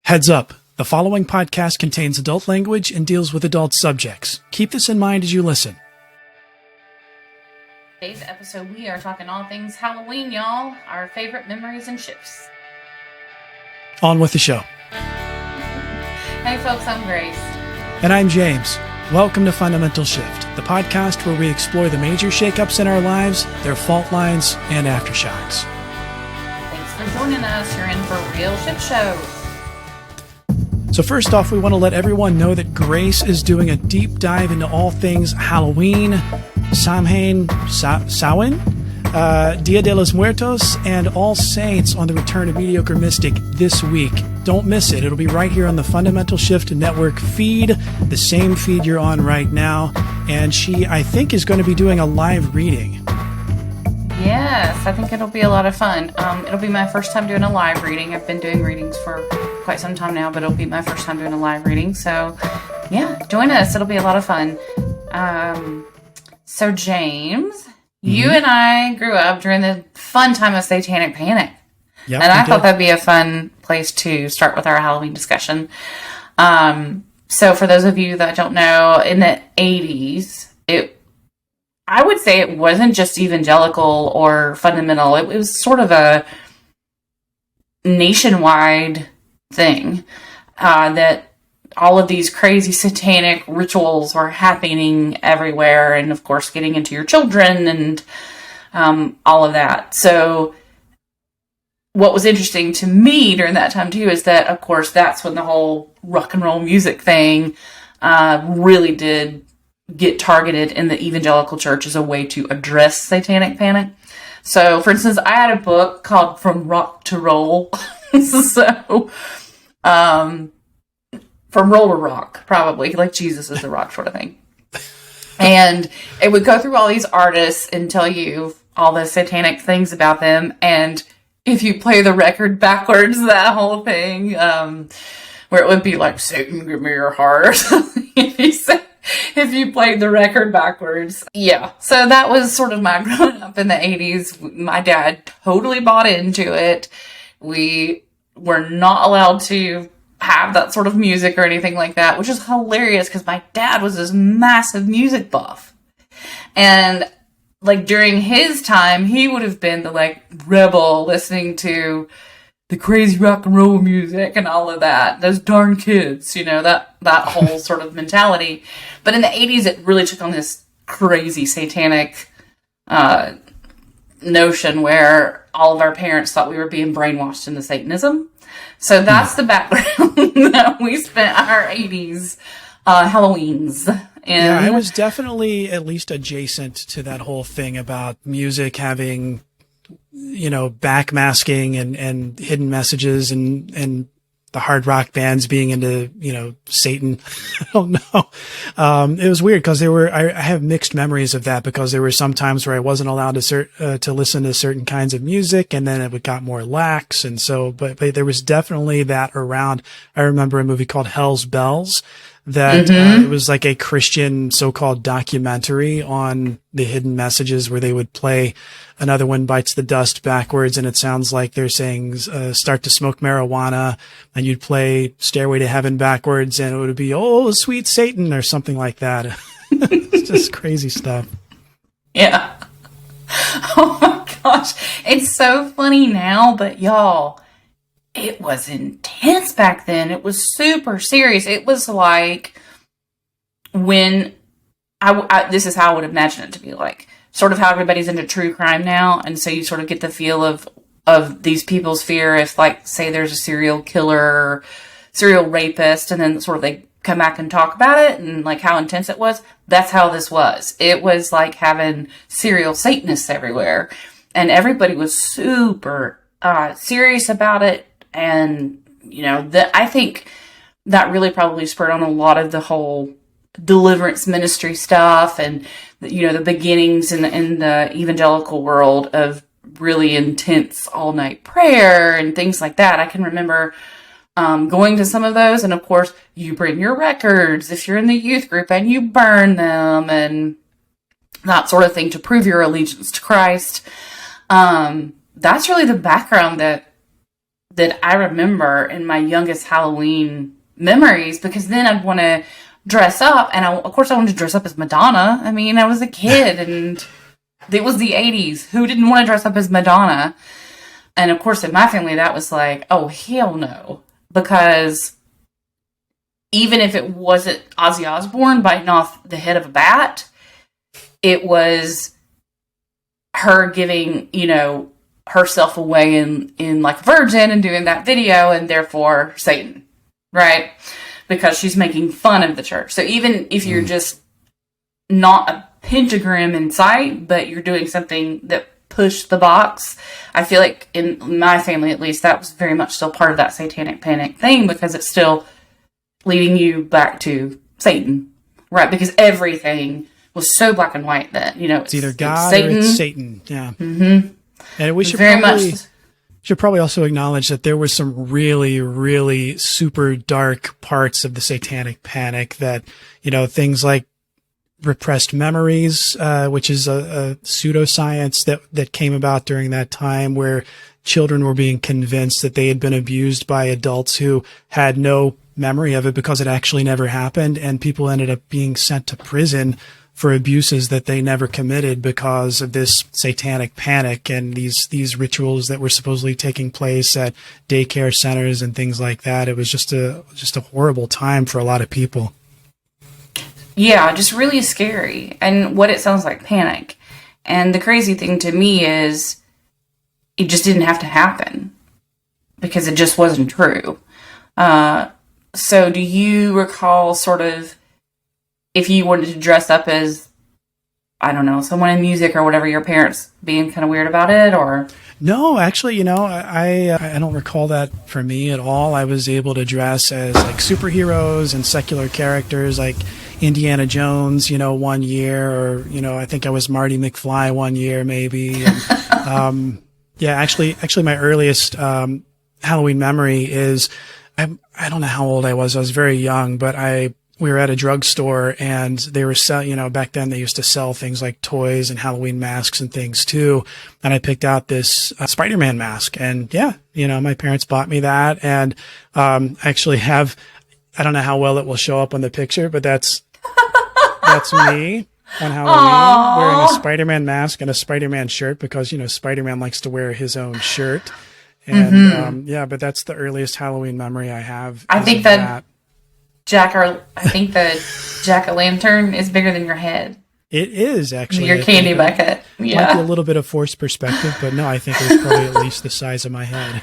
Heads up, the following podcast contains adult language and deals with adult subjects. Keep this in mind as you listen. Today's episode, we are talking all things Halloween, y'all. Our favorite memories and shifts. On with the show. Hey folks, I'm Grace. And I'm James. Welcome to Fundamental Shift, the podcast where we explore the major shakeups in our lives, their fault lines, and aftershocks. Thanks for joining us. You're in for a real shit show. So first off, we want to let everyone know that Grace is doing a deep dive into all things Halloween, Samhain, Samhain, Dia de los Muertos, and All Saints on the return of Mediocre Mystic this week. Don't miss it. It'll be right here on the Fundamental Shift Network feed, the same feed you're on right now. And she, I think, is going to be doing a live reading. Yes, I think it'll be a lot of fun. It'll be my first time doing a live reading. I've been doing readings for quite some time now, but it'll be my first time doing a live reading. So, yeah, join us. It'll be a lot of fun. So, James, you and I grew up during the fun time of Satanic Panic. Yep, and I thought that'd be a fun place to start with our Halloween discussion. So, for those of you that don't know, in the 80s, I would say it wasn't just evangelical or fundamental. It was sort of a nationwide thing that all of these crazy satanic rituals were happening everywhere, and of course getting into your children and all of that. So what was interesting to me during that time too is that, of course, that's when the whole rock and roll music thing really did get targeted in the evangelical church as a way to address satanic panic. So, for instance, I had a book called From Rock to Roll. So, from roll to rock, probably, like Jesus is the rock sort of thing. And it would go through all these artists and tell you all the satanic things about them. And if you play the record backwards, that whole thing, where it would be like, Satan, give me your heart, or something, if you played the record backwards. Yeah. So that was sort of my growing up in the 80s. My dad totally bought into it. We were not allowed to have that sort of music or anything like that, which is hilarious because my dad was this massive music buff. And like during his time, he would have been the like rebel listening to the crazy rock and roll music and all of that. Those darn kids, you know, that whole sort of mentality. But in the 80s, it really took on this crazy satanic notion where all of our parents thought we were being brainwashed into Satanism. So that's the background that we spent our 80s Halloweens in. Yeah, I was definitely at least adjacent to that whole thing about music having, you know, backmasking and hidden messages and the hard rock bands being into, you know, Satan. I don't know. It was weird because I have mixed memories of that because there were some times where I wasn't allowed to listen to certain kinds of music, and then it got more lax. And so, but there was definitely that around. I remember a movie called Hell's Bells that it was like a Christian so-called documentary on the hidden messages where they would play Another One Bites the Dust backwards, and it sounds like they're saying start to smoke marijuana, and you'd play Stairway to Heaven backwards, and it would be, oh, sweet Satan, or something like that. It's just crazy stuff. Yeah. Oh my gosh. It's so funny now, but y'all, it was intense back then. It was super serious. It was like when this is how I would imagine it to be like. Sort of how everybody's into true crime now. And so you sort of get the feel of these people's fear if, like, say there's a serial killer or serial rapist, and then sort of they come back and talk about it and like how intense it was. That's how this was. It was like having serial Satanists everywhere, and everybody was super serious about it. And, you know, I think that really probably spurred on a lot of the whole deliverance ministry stuff and, you know, the beginnings in the evangelical world of really intense all-night prayer and things like that. I can remember going to some of those, and of course, you bring your records if you're in the youth group and you burn them and that sort of thing to prove your allegiance to Christ. That's really the background that that I remember in my youngest Halloween memories, because then I'd want to dress up, and of course I wanted to dress up as Madonna. I mean, I was a kid, and it was the 80s. Who didn't want to dress up as Madonna? And of course, in my family, that was like, oh, hell no. Because even if it wasn't Ozzy Osbourne biting off the head of a bat, it was her giving, herself away in like a virgin and doing that video, and therefore Satan, right? Because she's making fun of the church. So even if you're just not a pentagram in sight, but you're doing something that pushed the box, I feel like in my family, at least, that was very much still part of that satanic panic thing, because it's still leading you back to Satan, right? Because everything was so black and white that, it's either God or it's Satan. Yeah. Mm-hmm. And we should should probably also acknowledge that there was some really, really super dark parts of the satanic panic that, things like repressed memories, which is a pseudoscience that came about during that time, where children were being convinced that they had been abused by adults who had no memory of it because it actually never happened. And people ended up being sent to prison for abuses that they never committed because of this satanic panic and these rituals that were supposedly taking place at daycare centers and things like that. It was just a horrible time for a lot of people. Yeah, just really scary. And what it sounds like, panic. And the crazy thing to me is it just didn't have to happen because it just wasn't true. So do you recall sort of if you wanted to dress up as, I don't know, someone in music or whatever, your parents being kind of weird about it, or? No, actually, I don't recall that for me at all. I was able to dress as like superheroes and secular characters like Indiana Jones, one year, or, I think I was Marty McFly one year maybe. And, actually my earliest Halloween memory is, I don't know how old I was. I was very young, but we were at a drugstore and they were back then they used to sell things like toys and Halloween masks and things too. And I picked out this Spider-Man mask, and my parents bought me that. And, actually I don't know how well it will show up on the picture, but that's me on Halloween. Aww. Wearing a Spider-Man mask and a Spider-Man shirt because, Spider-Man likes to wear his own shirt. And, but that's the earliest Halloween memory I have. I think that the jack-o'-lantern is bigger than your head. It is actually your candy bucket. Yeah, might be a little bit of forced perspective, but no, I think it was probably at least the size of my head.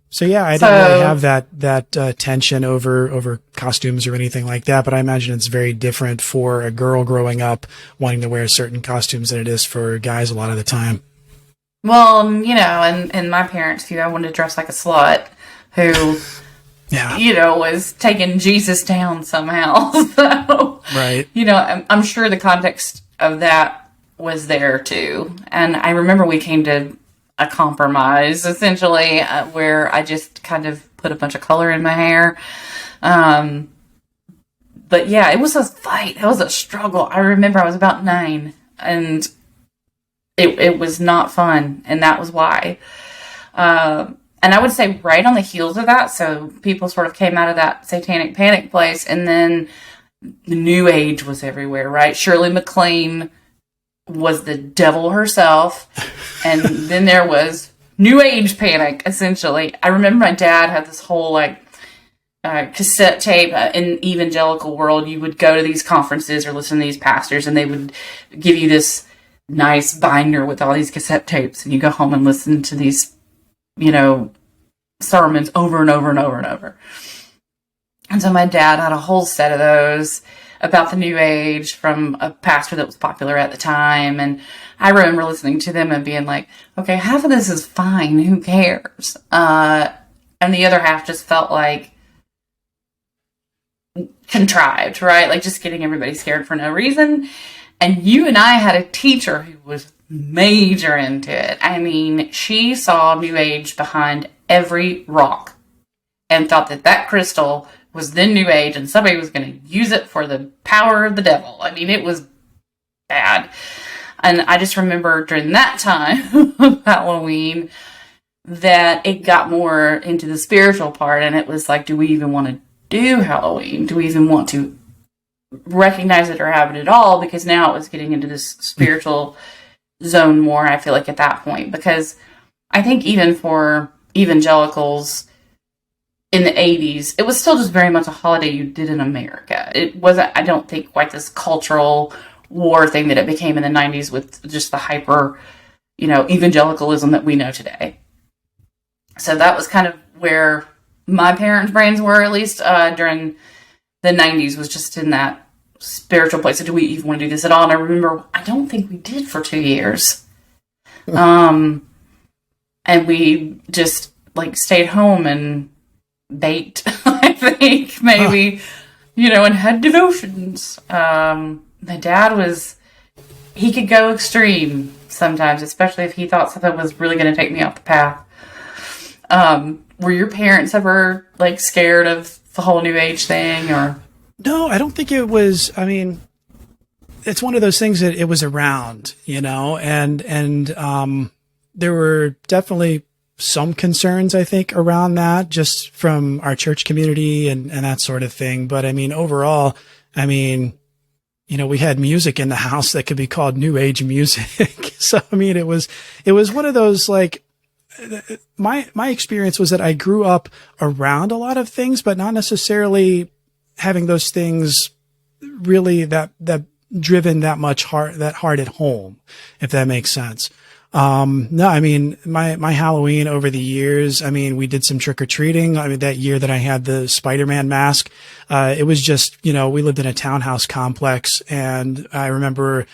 So yeah, I didn't really have that tension over costumes or anything like that. But I imagine it's very different for a girl growing up wanting to wear certain costumes than it is for guys a lot of the time. Well, and my parents too. I wanted to dress like a slut who. Yeah. Was taking Jesus down somehow. So, right. I'm sure the context of that was there too. And I remember we came to a compromise, essentially, where I just kind of put a bunch of color in my hair. But yeah, it was a fight. It was a struggle. I remember I was about 9, and it was not fun. And that was why. And I would say right on the heels of that, so people sort of came out of that satanic panic place, and then the New Age was everywhere, right? Shirley MacLaine was the devil herself, and then there was New Age panic, essentially. I remember my dad had this whole, cassette tape in evangelical world. You would go to these conferences or listen to these pastors, and they would give you this nice binder with all these cassette tapes, and you go home and listen to these sermons over and over and over and over. And so my dad had a whole set of those about the New Age from a pastor that was popular at the time. And I remember listening to them and being like, okay, half of this is fine. Who cares? And the other half just felt like contrived, right? Like just getting everybody scared for no reason. And you and I had a teacher who was major into it. I mean, she saw New Age behind every rock and thought that crystal was then New Age and somebody was going to use it for the power of the devil. I mean, it was bad. And I just remember during that time of Halloween, that it got more into the spiritual part, and it was like, do we even want to do Halloween? Do we even want to recognize it or have it at all? Because now it was getting into this spiritual zone more, I feel like, at that point. Because I think even for evangelicals in the 80s, it was still just very much a holiday you did in America. It wasn't, I don't think, quite this cultural war thing that it became in the 90s with just the hyper, evangelicalism that we know today. So that was kind of where my parents' brains were, at least during the 90s, was just in that spiritual place. So do we even want to do this at all? And I remember, I don't think we did for 2 years. And we just stayed home and baked, I think, maybe, and had devotions. My dad he could go extreme sometimes, especially if he thought something was really going to take me off the path. Were your parents ever scared of the whole New Age thing, or? No, I don't think it was. I mean, it's one of those things that it was around, and there were definitely some concerns, I think, around that, just from our church community and that sort of thing. But I mean, overall, we had music in the house that could be called New Age music. So, I mean, it was one of those, my experience was that I grew up around a lot of things, but not necessarily having those things really that driven that hard at home, if that makes sense. No, I mean, my Halloween over the years, we did some trick or treating. That year that I had the Spider-Man mask, it was just, we lived in a townhouse complex, and I remember,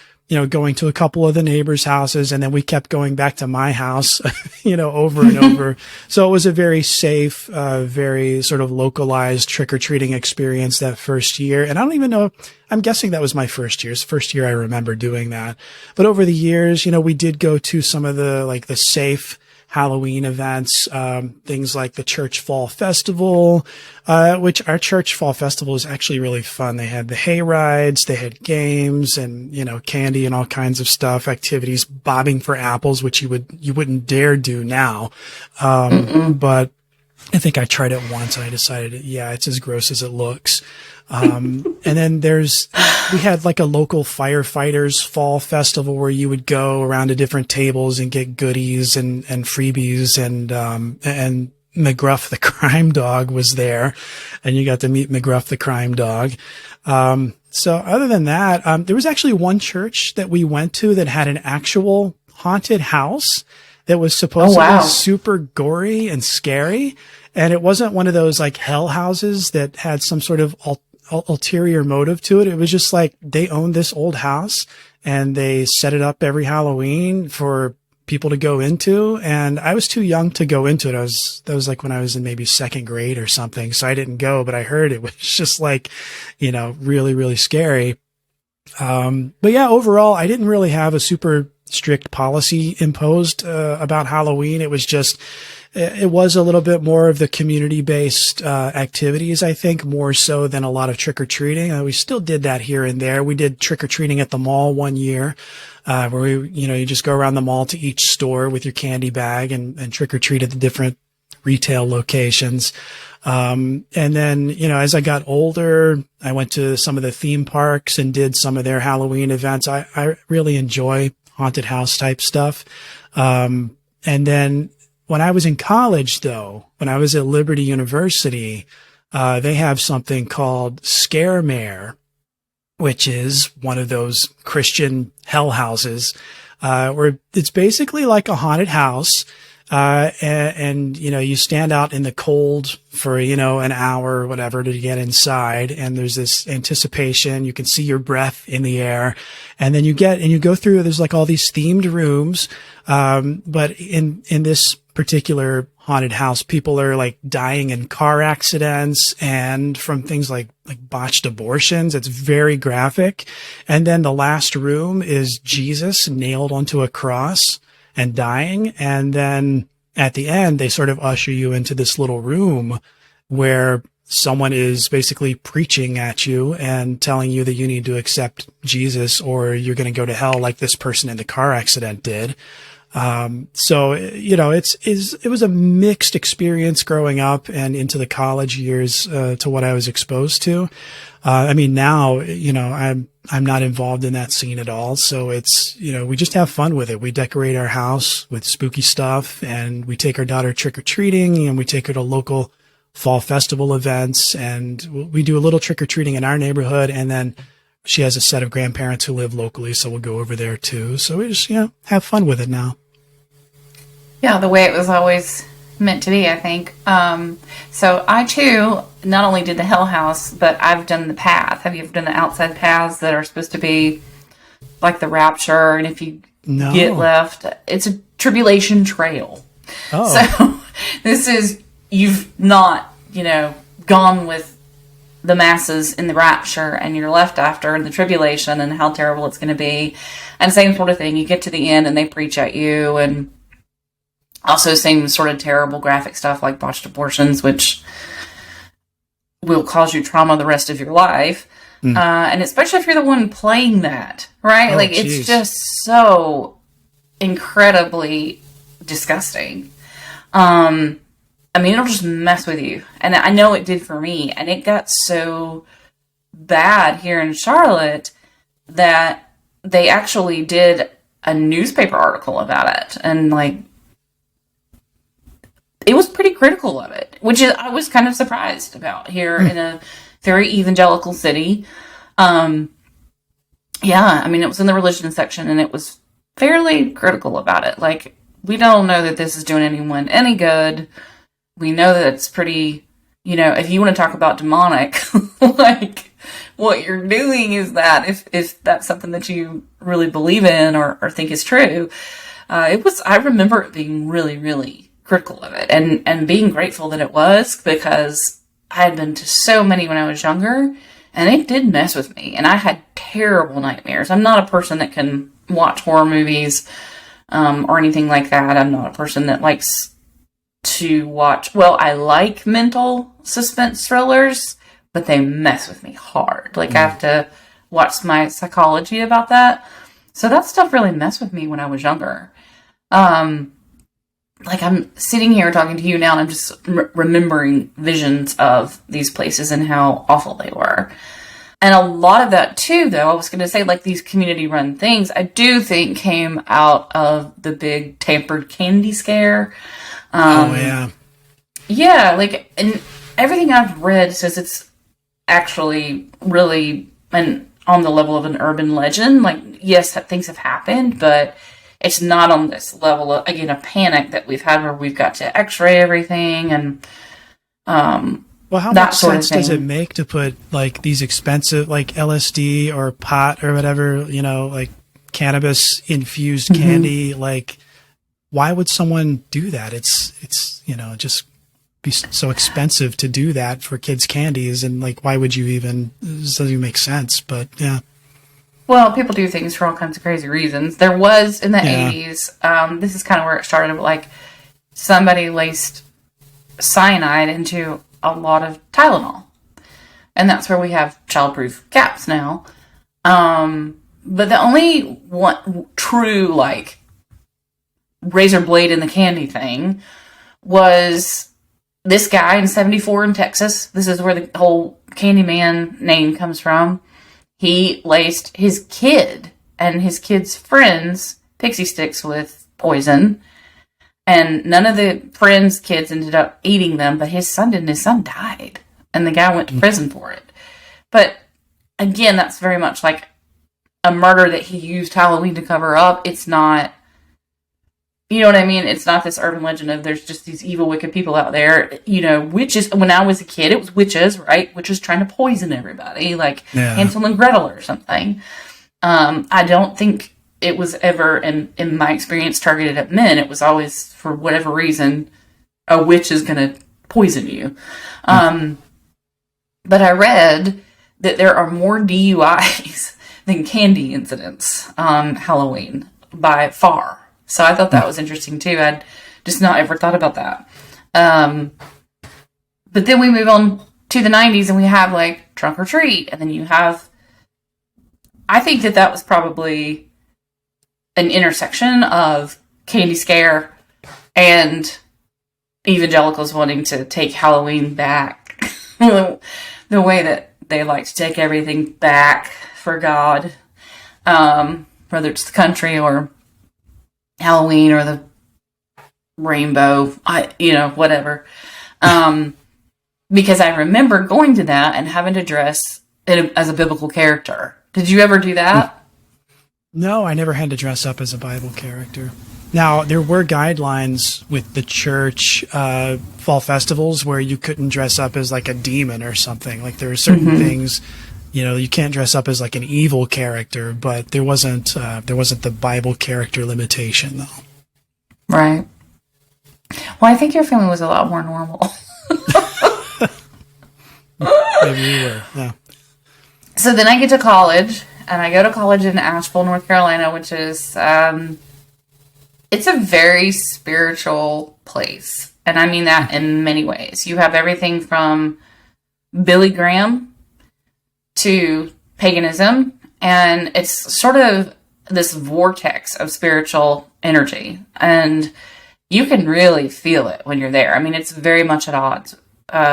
going to a couple of the neighbors' houses, and then we kept going back to my house, over and over. So it was a very safe, very sort of localized trick-or-treating experience that first year. And I don't even know, I'm guessing that was my first year. It's the first year I remember doing that. But over the years, we did go to some of the safe Halloween events, things like the Church Fall Festival, which our Church Fall Festival is actually really fun. They had the hay rides, they had games and, candy and all kinds of stuff, activities, bobbing for apples, which you wouldn't dare do now. But I think I tried it once and I decided, yeah, it's as gross as it looks. And then we had a local firefighters fall festival where you would go around to different tables and get goodies and freebies, and McGruff the crime dog was there, and you got to meet McGruff the crime dog. So other than that, there was actually one church that we went to that had an actual haunted house that was supposedly super gory and scary. And it wasn't one of those hell houses that had some sort of ulterior motive to it. It was just they owned this old house and they set it up every Halloween for people to go into. And I was too young to go into it. That was when I was in maybe second grade or something. So I didn't go, but I heard it was just really, really scary. But yeah, overall, I didn't really have a super strict policy imposed, about Halloween. It was just, it was a little bit more of the community-based activities, I think, more so than a lot of trick-or-treating. We still did that here and there. We did trick-or-treating at the mall one year, where you just go around the mall to each store with your candy bag and trick-or-treat at the different retail locations. And then, as I got older, I went to some of the theme parks and did some of their Halloween events. I really enjoy haunted house type stuff. And then when I was in college, though, when I was at Liberty University, they have something called Scare Mare, which is one of those Christian hell houses, where it's basically like a haunted house. And you stand out in the cold for, an hour or whatever to get inside. And there's this anticipation. You can see your breath in the air. And then you go through, there's all these themed rooms. But in this particular haunted house, people are dying in car accidents and from things like botched abortions. It's very graphic. And then the last room is Jesus nailed onto a cross and dying. And then at the end, they sort of usher you into this little room where someone is basically preaching at you and telling you that you need to accept Jesus or you're going to go to hell like this person in the car accident did. So, it was a mixed experience growing up and into the college years, to what I was exposed to. Now, I'm not involved in that scene at all. So it's, we just have fun with it. We decorate our house with spooky stuff, and we take our daughter trick or treating, and we take her to local fall festival events, and we do a little trick or treating in our neighborhood. And then she has a set of grandparents who live locally, so we'll go over there too. So we just, have fun with it now. Yeah, the way it was always meant to be, I think. So I too not only did the Hell House, but I've done the path. Have you ever done the outside paths that are supposed to be like the Rapture? And if you get left, it's a tribulation trail. Oh. So this is, you've not, gone with the masses in the Rapture, and you're left after in the tribulation and how terrible it's going to be. And same sort of thing. You get to the end and they preach at you, and also same sort of terrible graphic stuff like botched abortions, which will cause you trauma the rest of your life. And especially if you're the one playing that, right? Oh, it's just so incredibly disgusting. It'll just mess with you. And I know it did for me. And it got so bad here in Charlotte that they actually did a newspaper article about it. And it was pretty critical of it, which I was kind of surprised about here in a very evangelical city. It was in the religion section, and it was fairly critical about it. We don't know that this is doing anyone any good. We know that it's pretty, if you want to talk about demonic, what you're doing is that, if that's something that you really believe in or think is true, I remember it being really, really critical of it, and being grateful that it was, because I had been to so many when I was younger, and it did mess with me, and I had terrible nightmares. I'm not a person that can watch horror movies, or anything like that. I'm not a person that likes to watch, I like mental suspense thrillers, but they mess with me hard. I have to watch my psychology about that. So that stuff really messed with me when I was younger. I'm sitting here talking to you now, and I'm just remembering visions of these places and how awful they were. And a lot of that too, though, I was going to say, these community-run things, I do think came out of the big tampered candy scare. Yeah, and everything I've read says it's actually really on the level of an urban legend. Yes, things have happened, but it's not on this level of, again, a panic that we've had where we've got to x-ray everything and how much sense does it make to put these expensive LSD or pot or whatever, cannabis infused candy? Why would someone do that? It's just be so expensive to do that for kids' candies, and why would you even? It doesn't even make sense. But yeah. Well, people do things for all kinds of crazy reasons. There was in the 80s. This is kind of where it started. Somebody laced cyanide into a lot of Tylenol, and that's where we have childproof caps now. But the only one true razor blade in the candy thing was this guy in 74 in Texas. This is where the whole Candyman name comes from. He laced his kid and his kid's friends pixie sticks with poison, and none of the friends' kids ended up eating them, but his son didn't. His son died, and the guy went to prison for it. But again, that's very much like a murder that he used Halloween to cover up. It's not, you know what I mean? It's not this urban legend of there's just these evil, wicked people out there. Witches. When I was a kid, it was witches, right? Witches trying to poison everybody, Hansel and Gretel or something. I don't think it was ever, in my experience, targeted at men. It was always, for whatever reason, a witch is going to poison you. But I read that there are more DUIs than candy incidents on Halloween by far. So I thought that was interesting too. I'd just not ever thought about that. But then we move on to the 90s and we have Trunk or Treat. And then you have, I think that was probably an intersection of candy scare and evangelicals wanting to take Halloween back. The way that they like to take everything back for God, whether it's the country or Halloween or the rainbow, whatever. Because I remember going to that and having to dress as a biblical character. Did you ever do that? No, I never had to dress up as a Bible character. Now, there were guidelines with the church fall festivals where you couldn't dress up as like a demon or something. Like there were certain things, you can't dress up as like an evil character, but there wasn't the Bible character limitation though. Right. Well, I think your family was a lot more normal. Maybe we were, yeah. So then I get to college, and I go to college in Asheville, North Carolina, which is, it's a very spiritual place. And I mean that in many ways. You have everything from Billy Graham to paganism, and it's sort of this vortex of spiritual energy. And you can really feel it when you're there. I mean, it's very much at odds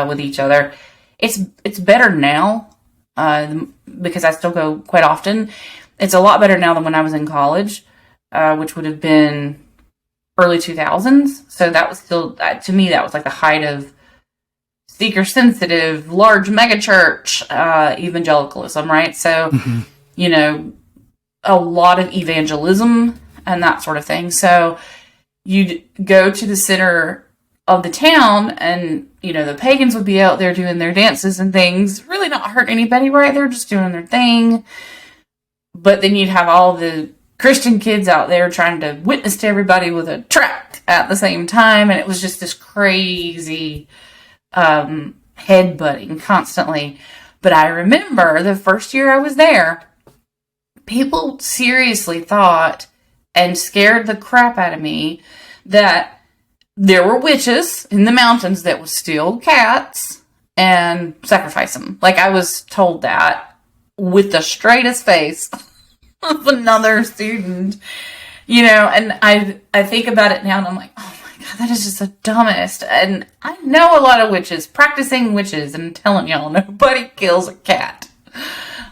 with each other. It's better now because I still go quite often. It's a lot better now than when I was in college, which would have been early 2000s. So that was still, to me, that was like the height of seeker-sensitive, large megachurch evangelicalism, right? So, a lot of evangelism and that sort of thing. So you'd go to the center of the town and, the pagans would be out there doing their dances and things, really not hurt anybody, right? They're just doing their thing. But then you'd have all the Christian kids out there trying to witness to everybody with a tract at the same time. And it was just this crazy headbutting constantly. But I remember the first year I was there, people seriously thought and scared the crap out of me that there were witches in the mountains that would steal cats and sacrifice them. Like, I was told that with the straightest face of another student, and I think about it now and I'm like, oh my God, that is just the dumbest. And I know a lot of witches, practicing witches, and I'm telling y'all, nobody kills a cat.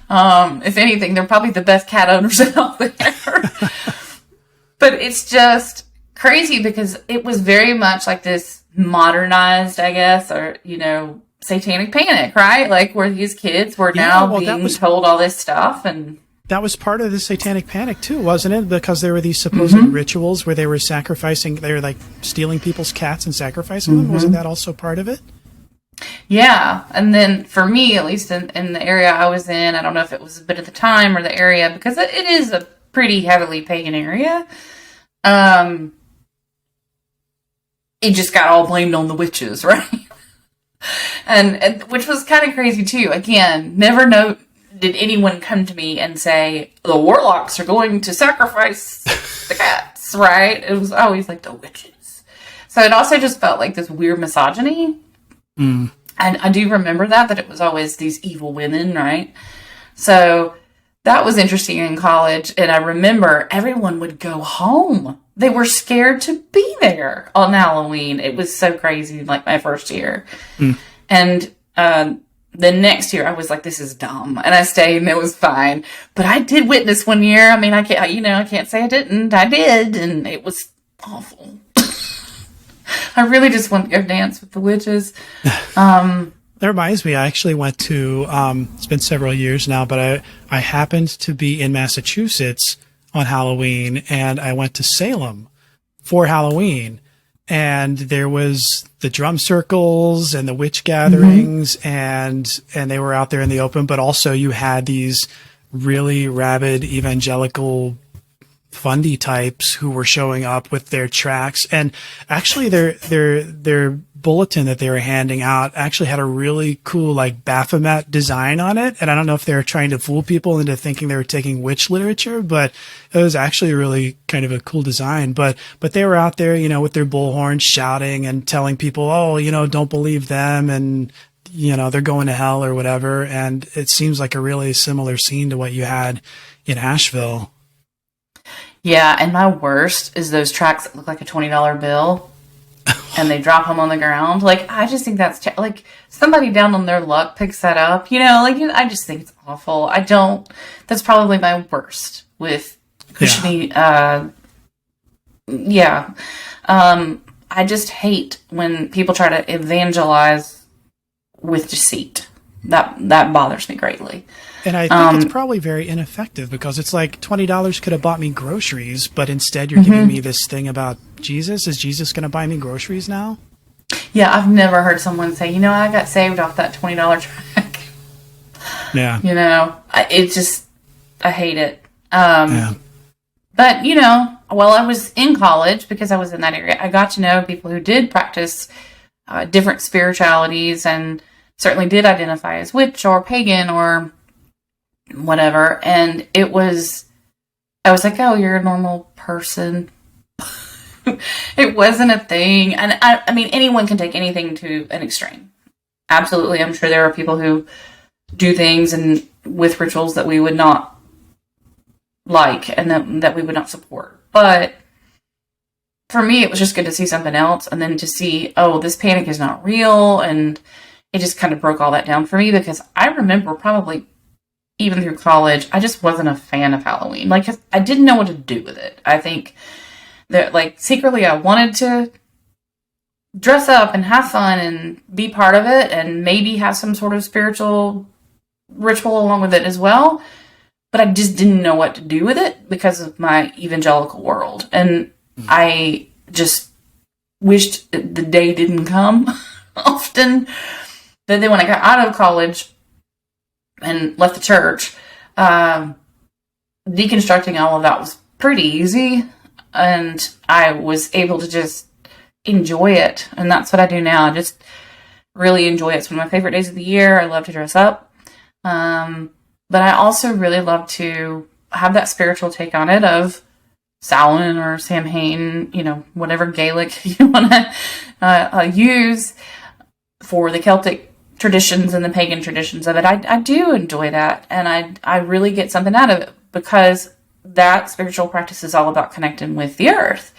If anything, they're probably the best cat owners out there. But it's just crazy because it was very much like this modernized, I guess, or, satanic panic, right? Like where these kids were now being told all this stuff. And that was part of the satanic panic too, wasn't it? Because there were these supposed rituals where they were like stealing people's cats and sacrificing them. Wasn't that also part of it? Yeah. And then for me, at least in the area I was in, I don't know if it was a bit of the time or the area, because it is a pretty heavily pagan area. It just got all blamed on the witches, right? and which was kind of crazy too. Again, never did anyone come to me and say, the warlocks are going to sacrifice the cats, right? It was always like the witches. So it also just felt like this weird misogyny. And I do remember that it was always these evil women, right? So that was interesting in college. And I remember everyone would go home. They were scared to be there on Halloween. It was so crazy, like my first year. And the next year I was like, this is dumb. And I stayed and it was fine. But I did witness one year. I mean, I can't say I didn't. I did. And it was awful. I really just want to go dance with the witches. That reminds me, I actually went to, it's been several years now, but I happened to be in Massachusetts on Halloween, and I went to Salem for Halloween, and there was the drum circles and the witch gatherings, and they were out there in the open, but also you had these really rabid evangelical fundy types who were showing up with their tracts, and actually their bulletin that they were handing out actually had a really cool like Baphomet design on it, and I don't know if they were trying to fool people into thinking they were taking witch literature, but it was actually really kind of a cool design. But they were out there, with their bullhorns shouting and telling people, oh, don't believe them, and they're going to hell or whatever. And it seems like a really similar scene to what you had in Asheville. Yeah, and my worst is those tracks that look like a $20 bill and they drop them on the ground. Like, I just think that's, like, somebody down on their luck picks that up, you know? Like, I just think it's awful. That's probably my worst with Christianity. Yeah. I just hate when people try to evangelize with deceit. That bothers me greatly. And I think it's probably very ineffective, because it's like $20 could have bought me groceries, but instead you're giving me this thing about Jesus. Is Jesus going to buy me groceries now? Yeah, I've never heard someone say, I got saved off that $20 track. Yeah. I hate it. But, while I was in college, because I was in that area, I got to know people who did practice different spiritualities and certainly did identify as witch or pagan or whatever. And I was like, oh, you're a normal person. It wasn't a thing. And I mean, anyone can take anything to an extreme. Absolutely. I'm sure there are people who do things and with rituals that we would not like and that we would not support. But for me, it was just good to see something else, and then to see, oh, this panic is not real. And it just kind of broke all that down for me, because I remember probably even through college, I just wasn't a fan of Halloween. Like, I didn't know what to do with it. I think that, like, secretly I wanted to dress up and have fun and be part of it and maybe have some sort of spiritual ritual along with it as well. But I just didn't know what to do with it because of my evangelical world. And I just wished the day didn't come often. But then when I got out of college and left the church, deconstructing all of that was pretty easy. And I was able to just enjoy it. And that's what I do now. I just really enjoy it. It's one of my favorite days of the year. I love to dress up. But I also really love to have that spiritual take on it of Samhain or Samhain, whatever Gaelic you want to use for the Celtic traditions and the pagan traditions of it. I do enjoy that, and I really get something out of it, because that spiritual practice is all about connecting with the earth.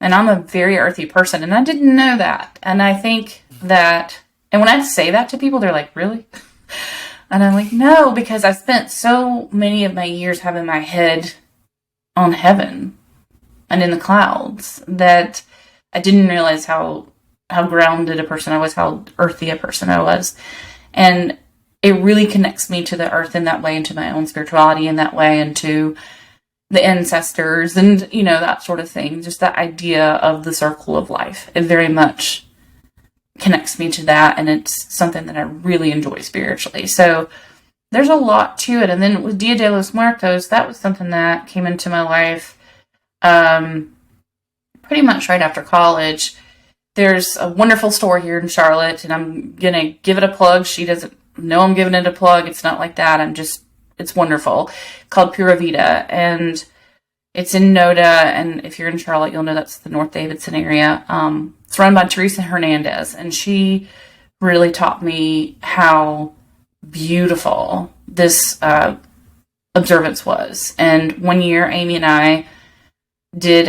And I'm a very earthy person, and I didn't know that. And I think that, and when I say that to people, they're like, really? And I'm like, no, because I spent so many of my years having my head on heaven and in the clouds that I didn't realize how grounded a person I was, how earthy a person I was. And it really connects me to the earth in that way, and to my own spirituality in that way, and to the ancestors and, that sort of thing. Just that idea of the circle of life. It very much connects me to that, and it's something that I really enjoy spiritually. So there's a lot to it. And then with Dia de los Muertos, that was something that came into my life pretty much right after college. There's a wonderful store here in Charlotte, and I'm going to give it a plug. She doesn't know I'm giving it a plug. It's not like that. It's wonderful. Called Pura Vida, and it's in Noda, and if you're in Charlotte, you'll know that's the North Davidson area. It's run by Teresa Hernandez, and she really taught me how beautiful this observance was. And one year, Amy and I did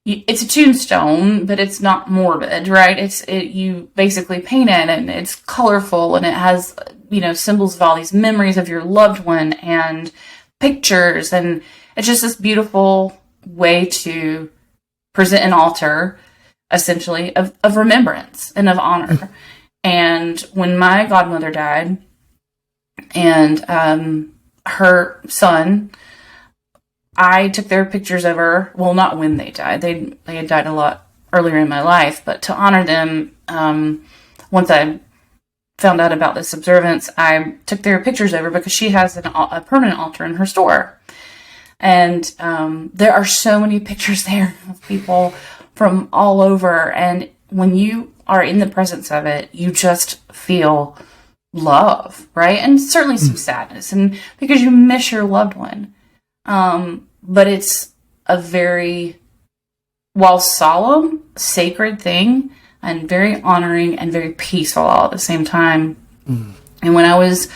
it's a tombstone, but it's not morbid, right? You basically paint it, and it's colorful, and it has, symbols of all these memories of your loved one and pictures. And it's just this beautiful way to present an altar, essentially, of remembrance and of honor. And when my godmother died, and her son, I took their pictures of her. Well, not when they died. They had died a lot earlier in my life. But to honor them, once I found out about this observance, I took their pictures over, because she has a permanent altar in her store. And there are so many pictures there of people from all over. And when you are in the presence of it, you just feel love, right? And certainly some sadness, and because you miss your loved one. But it's a very, while solemn, sacred thing, and very honoring and very peaceful all at the same time. And when I was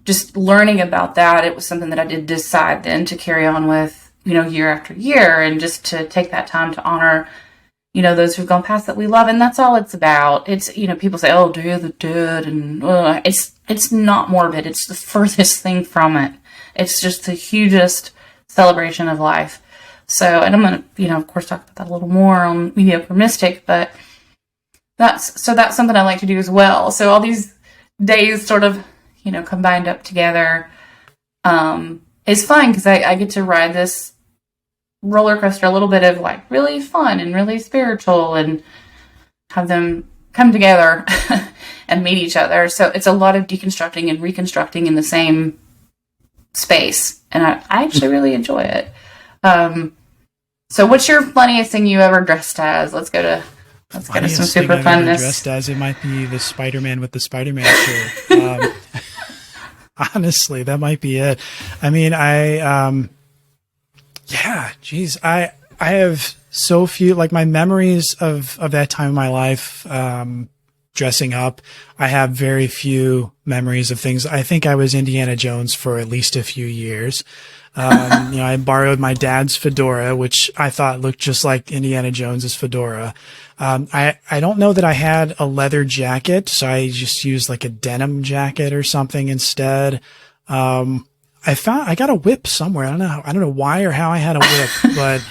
just learning about that, it was something that I did decide then to carry on with, year after year, and just to take that time to honor, those who've gone past that we love. And that's all it's about. It's, people say, oh, Day of the Dead, and it's not morbid. It's the furthest thing from it. It's just the hugest celebration of life. So, and I'm going to, of course, talk about that a little more on Mediocre Mystic, but that's something I like to do as well. So all these days sort of, combined up together, is fun because I get to ride this roller coaster, a little bit of like really fun and really spiritual, and have them come together and meet each other. So it's a lot of deconstructing and reconstructing in the same space. And I actually really enjoy it. So what's your funniest thing you ever dressed as? Let's go to some super funness. Dressed as, it might be the Spider-Man with the Spider-Man shirt. Honestly, that might be it. I mean, I have so few, like, my memories of that time in my life, dressing up. I have very few memories of things. I think I was Indiana Jones for at least a few years. I borrowed my dad's fedora, which I thought looked just like Indiana Jones's fedora. I don't know that I had a leather jacket, so I just used like a denim jacket or something instead. I got a whip somewhere. I don't know why or how I had a whip, but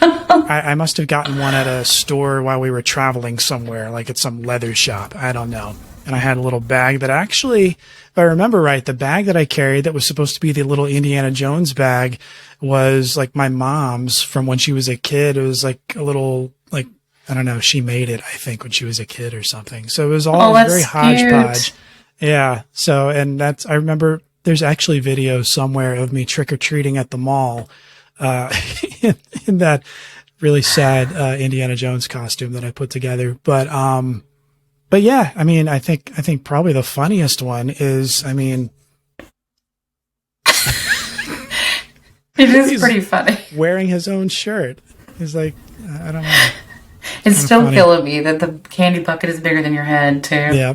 I must have gotten one at a store while we were traveling somewhere, like at some leather shop. I don't know. And I had a little bag that actually, if I remember right, the bag that I carried that was supposed to be the little Indiana Jones bag was like my mom's from when she was a kid. It was like a little, like, I don't know, she made it, I think, when she was a kid or something. So it was all very hodgepodge. Yeah. So, and I remember there's actually video somewhere of me trick-or-treating at the mall, in that really sad, Indiana Jones costume that I put together. But yeah, I mean, I think probably the funniest one is, I mean, it is pretty funny. Wearing his own shirt. He's like, I don't know. It's still funny. Killing me that the candy bucket is bigger than your head too. Yeah,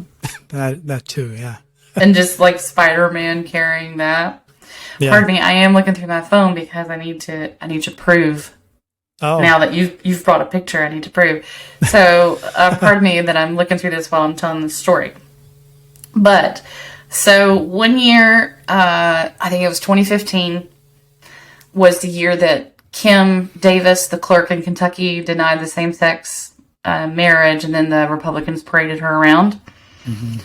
that too. Yeah. And just like Spider-Man carrying that. Yeah. Pardon me, I am looking through my phone because I need to prove. Oh. Now that you've brought a picture, I need to prove. So, pardon me that I'm looking through this while I'm telling the story. But, so one year, I think it was 2015, was the year that Kim Davis, the clerk in Kentucky, denied the same-sex marriage, and then the Republicans paraded her around. Mm-hmm.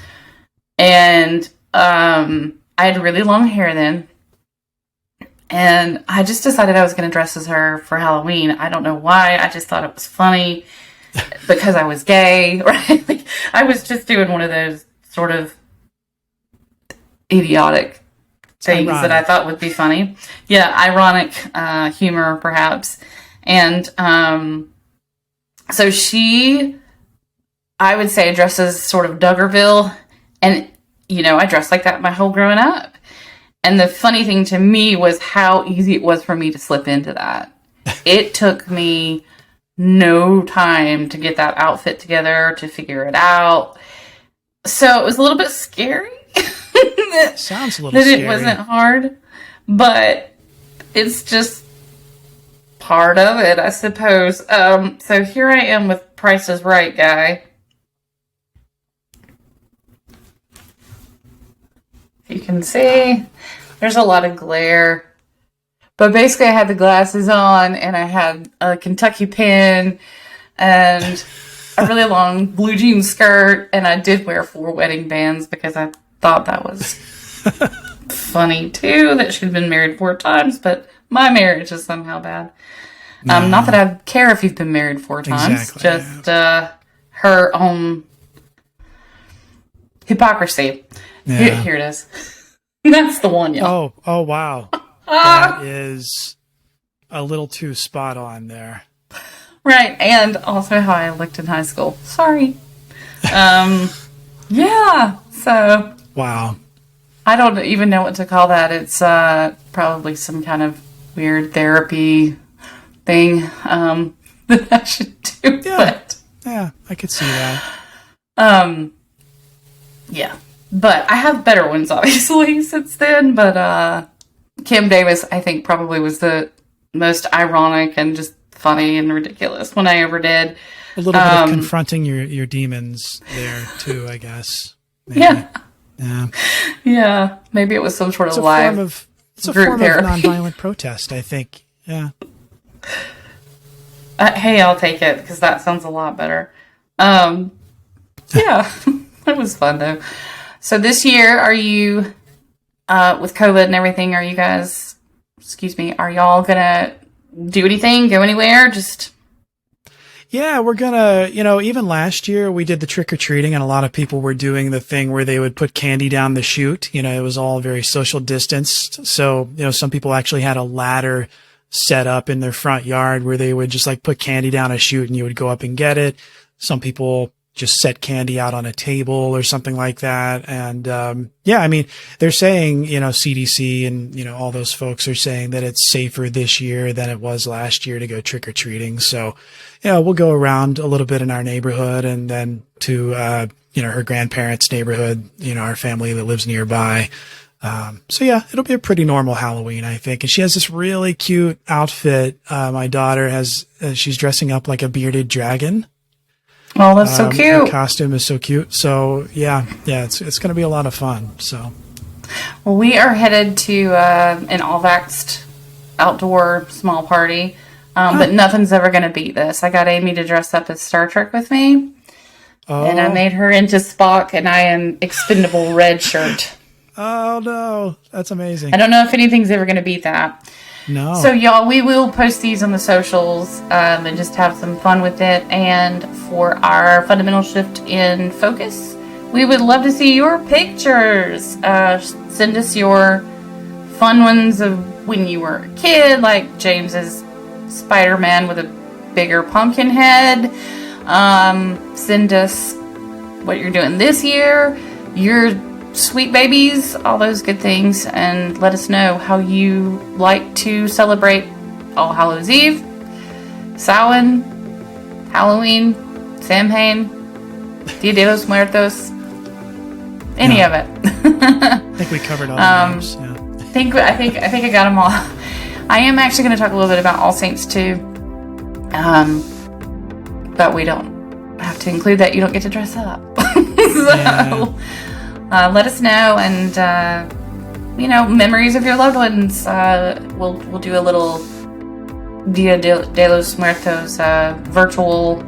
And I had really long hair then. And I just decided I was going to dress as her for Halloween. I don't know why. I just thought it was funny because I was gay, right? Like, I was just doing one of those sort of idiotic things that I thought would be funny. Yeah, ironic humor, perhaps. And so I would say, dresses sort of Duggarville. And, I dressed like that my whole growing up. And the funny thing to me was how easy it was for me to slip into that. It took me no time to get that outfit together, to figure it out. So it was a little bit scary. Sounds a little scary. It wasn't hard, but it's just part of it, I suppose. So here I am with Price is Right guy. You can see there's a lot of glare, but basically I had the glasses on and I had a Kentucky pin and a really long blue jean skirt, and I did wear 4 wedding bands because I thought that was funny too, that she'd been married 4 times, but my marriage is somehow bad. No. Not that I care if you've been married 4 times, exactly, just her own hypocrisy. Yeah. Here it is. That's the one, y'all. Oh, wow. That is a little too spot on there. Right, and also how I looked in high school. Sorry. Yeah, so. Wow. I don't even know what to call that. It's probably some kind of weird therapy thing that I should do. Yeah, but, yeah, I could see that. Yeah. But I have better ones, obviously, since then. But Kim Davis, I think, probably was the most ironic and just funny and ridiculous one I ever did. A little bit of confronting your demons there, too, I guess. Maybe. Yeah. Yeah. Maybe it was some sort of live it's a form of nonviolent protest, I think. Yeah. Hey, I'll take it, because that sounds a lot better. Yeah. It was fun, though. So this year, are you, with COVID and everything, are y'all gonna do anything, go anywhere? Yeah, we're gonna, even last year we did the trick-or-treating, and a lot of people were doing the thing where they would put candy down the chute. It was all very social distanced. So, some people actually had a ladder set up in their front yard where they would just put candy down a chute and you would go up and get it. Some people just set candy out on a table or something like that. And, they're saying, CDC and, all those folks are saying that it's safer this year than it was last year to go trick or treating. So, we'll go around a little bit in our neighborhood and then to, her grandparents' neighborhood, our family that lives nearby. It'll be a pretty normal Halloween, I think. And she has this really cute outfit. My daughter she's dressing up like a bearded dragon. Oh, that's so cute. The costume is so cute. So it's going to be a lot of fun. So, well, we are headed to an all-vaxxed outdoor small party, but nothing's ever going to beat this. I got Amy to dress up as Star Trek with me, and I made her into Spock, and I am expendable red shirt. Oh no, that's amazing. I don't know if anything's ever going to beat that. No. So y'all, we will post these on the socials and just have some fun with it. And for our fundamental shift in focus, we would love to see your pictures. Send us your fun ones of when you were a kid, like James's Spider-Man with a bigger pumpkin head. Send us what you're doing this year, your sweet babies, all those good things, and let us know how you like to celebrate All Hallows Eve, Samhain, Halloween, Samhain, Dia de los Muertos, any of it. I think we covered all the names. Yeah. I think I got them all. I am actually going to talk a little bit about All Saints too, but we don't have to include that. You don't get to dress up. Let us know, and memories of your loved ones. We'll do a little Dia de los Muertos virtual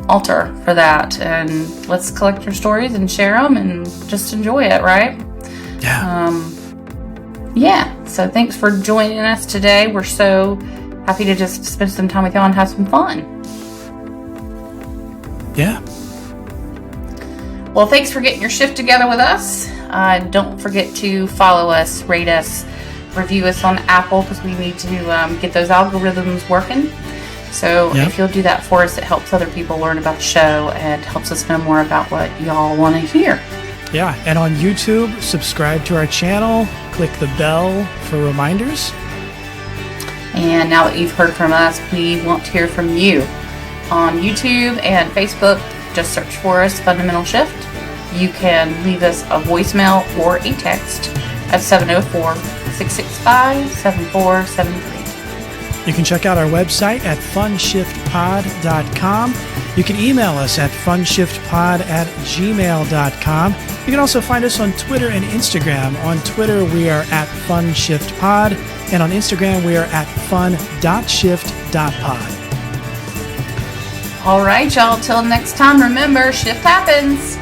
altar for that, and let's collect your stories and share them, and just enjoy it, right? Yeah. So thanks for joining us today. We're so happy to just spend some time with y'all and have some fun. Yeah. Well, thanks for getting your shift together with us. Don't forget to follow us, rate us, review us on Apple, because we need to get those algorithms working. So if you'll do that for us, it helps other people learn about the show and helps us know more about what y'all want to hear. Yeah, and on YouTube, subscribe to our channel, click the bell for reminders. And now that you've heard from us, we want to hear from you. On YouTube and Facebook, just search for us, Fundamental Shift. You can leave us a voicemail or a text at 704-665-7473. You can check out our website at funshiftpod.com. You can email us at funshiftpod@gmail.com. You can also find us on Twitter and Instagram. On Twitter, we are at funshiftpod, and on Instagram, we are at fun.shift.pod. All right, y'all. Till next time, remember, shift happens.